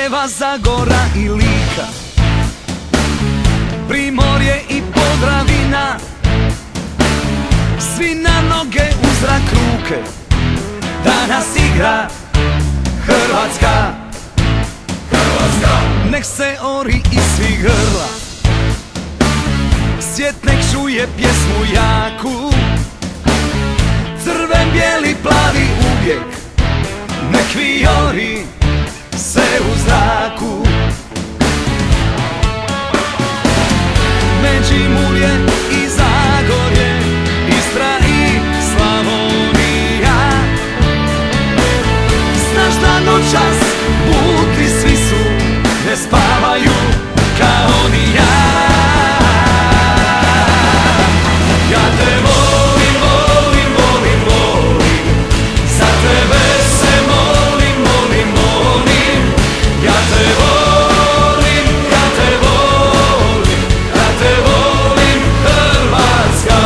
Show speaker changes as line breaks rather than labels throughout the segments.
pjeva Zagora i Lika, Primorje i Podravina. Svi na noge u zrak ruke, danas igra Hrvatska. Hrvatska, nek se ori iz svih grla, svijet nek čuje pjesmu jaku. Crven, bijeli, plavi uvijek, nek vijori se u zraku. Međimurje i Zagorje, Istra i Slavonija. Znaš da noćas budni svi su, ne spavaju kao ni ja. Ja te volim, volim, volim, volim, za tebe se molim, molim, molim. Ja te volim, ja te volim, ja te volim Hrvatska.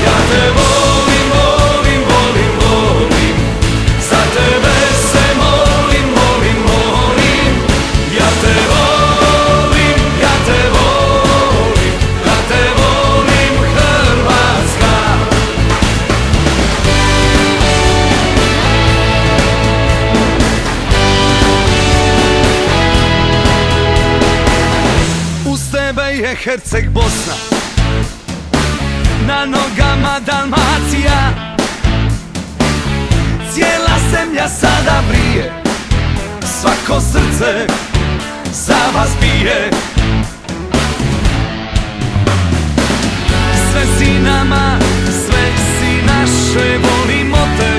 Ja te volim, volim, volim, volim, za tebe se molim, molim, molim. Ja te volim, ja te volim, ja te volim Hrvatska. Uz tebe je Herceg Bosna, na nogama Dalmacija. Cijela zemlja sada brije, svako srce za vas bije. Sve si nama, sve si naše, volimo te.